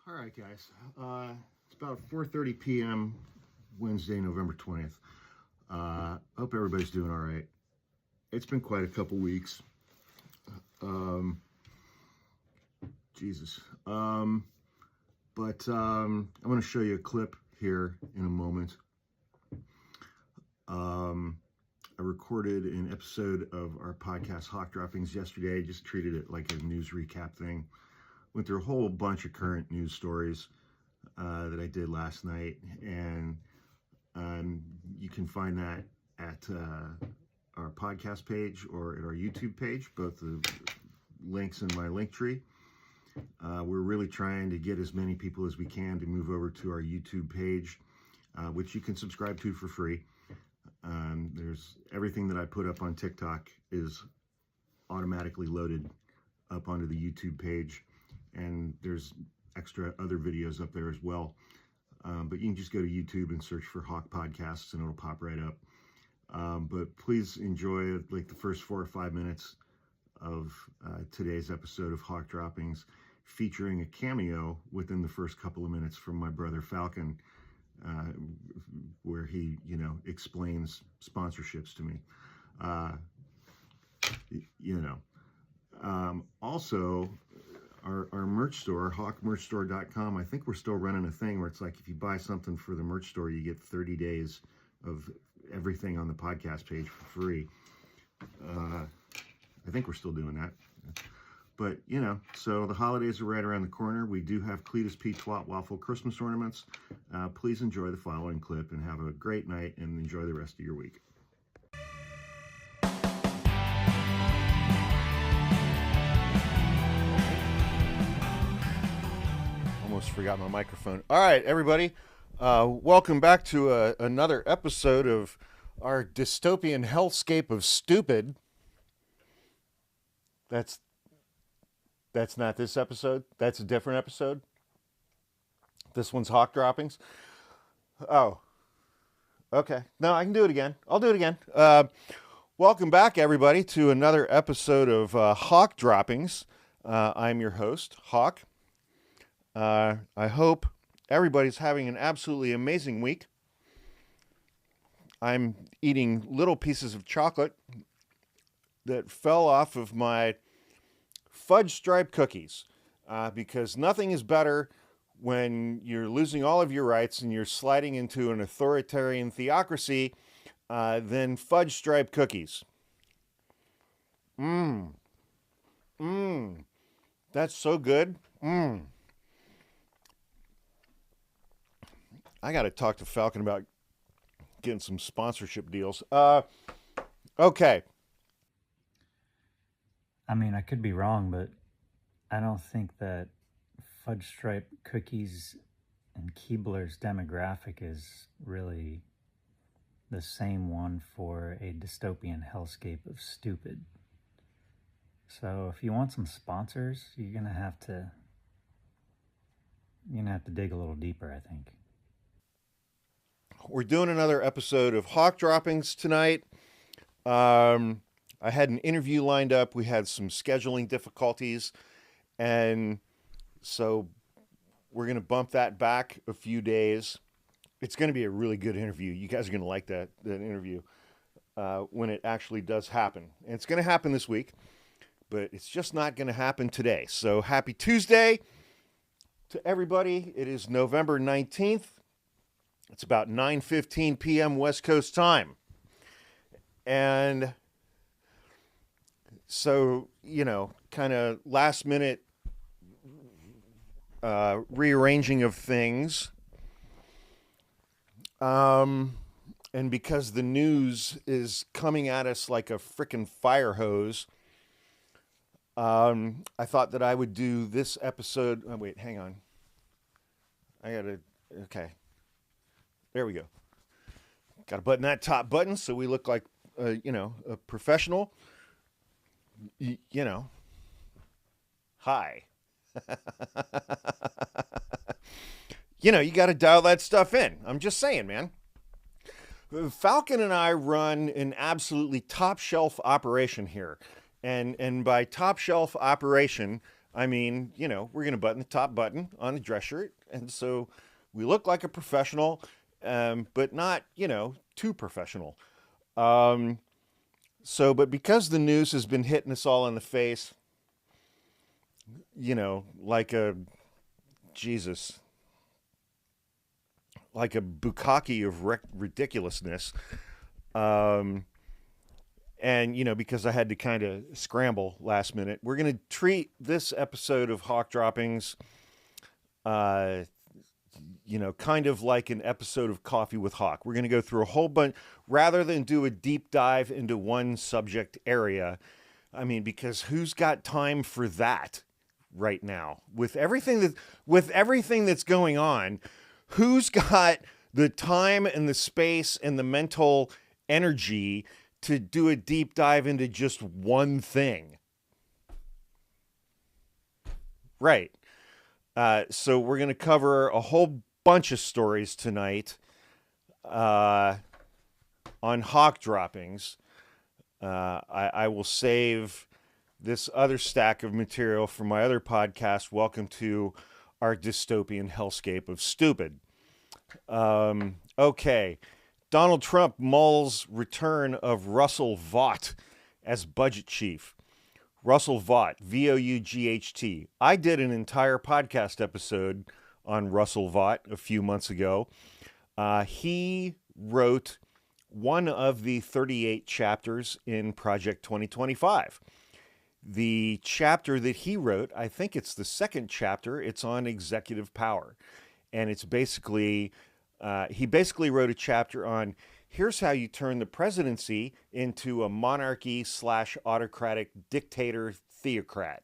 All right, guys. It's about 4:30 p.m. Wednesday, November 20th. Hope everybody's doing all right. It's been quite a couple weeks. Jesus. But I'm going to show you a clip here in a moment. I recorded an episode of our podcast, Hawk Droppings, yesterday. Just treated it like a news recap thing. Went through a whole bunch of current news stories that I did last night. And you can find that at our podcast page or at our YouTube page, both the links in my link tree. We're really trying to get as many people as we can to move over to our YouTube page, which you can subscribe to for free. There's everything that I put up on TikTok is automatically loaded up onto the YouTube page, and there's extra other videos up there as well. But you can just go to YouTube and search for Hawk Podcasts and it'll pop right up. But please enjoy like the first 4 or 5 minutes of today's episode of Hawk Droppings, featuring a cameo within the first couple of minutes from my brother Falcon, where he, explains sponsorships to me. Also, our merch store, hawkmerchstore.com, I think we're still running a thing where it's like if you buy something for the merch store, you get 30 days of everything on the podcast page for free. I think we're still doing that. But, so the holidays are right around the corner. We do have Cletus P. Twat Waffle Christmas ornaments. Please enjoy the following clip and have a great night and enjoy the rest of your week. Almost forgot my microphone. All right, everybody. Welcome back to another episode of our dystopian hellscape of stupid. That's not this episode. That's a different episode. This one's Hawk Droppings. Oh, okay. No, I can do it again. I'll do it again. Welcome back, everybody, to another episode of Hawk Droppings. I'm your host, Hawk. I hope everybody's having an absolutely amazing week. I'm eating little pieces of chocolate that fell off of my fudge stripe cookies, because nothing is better when you're losing all of your rights and you're sliding into an authoritarian theocracy than fudge stripe cookies. That's so good. I got to talk to Falcon about getting some sponsorship deals. Okay. I mean, I could be wrong, but I don't think that fudge stripe cookies and Keebler's demographic is really the same one for a dystopian hellscape of stupid. So if you want some sponsors, you're gonna have to dig a little deeper, I think. We're doing another episode of Hawk Droppings tonight. I had an interview lined up. We had some scheduling difficulties, and so we're going to bump that back a few days. It's going to be a really good interview. You guys are going to like that interview when it actually does happen. And it's going to happen this week, but it's just not going to happen today. So happy Tuesday to everybody. It is November 19th. It's about 9:15 p.m. West Coast time. And so, kind of last minute rearranging of things. And because the news is coming at us like a frickin' fire hose, I thought that I would do this episode. Oh, wait, hang on. Okay. There we go. Got to button that top button so we look like, a professional. Hi. You got to dial that stuff in. I'm just saying, man. Falcon and I run an absolutely top shelf operation here. And by top shelf operation, I mean, we're going to button the top button on the dress shirt. And so we look like a professional, but not, too professional. Um, but because the news has been hitting us all in the face, like Jesus, like a bukkake of ridiculousness. Um, and, because I had to kind of scramble last minute, we're going to treat this episode of Hawk Droppings, kind of like an episode of Coffee with Hawk. We're going to go through a whole bunch, rather than do a deep dive into one subject area. I mean, because who's got time for that right now? With everything that's going on, who's got the time and the space and the mental energy to do a deep dive into just one thing? Right. So we're going to cover a whole bunch of stories tonight on Hawk Droppings. I will save this other stack of material for my other podcast. Welcome to our dystopian hellscape of stupid. Okay. Donald Trump mulls return of Russell Vought as budget chief. Russell Vought, Vought. I did an entire podcast episode on Russell Vought a few months ago. He wrote one of the 38 chapters in Project 2025. The chapter that he wrote, I think it's the second chapter, it's on executive power. And it's basically, he basically wrote a chapter on here's how you turn the presidency into a monarchy / autocratic dictator theocrat.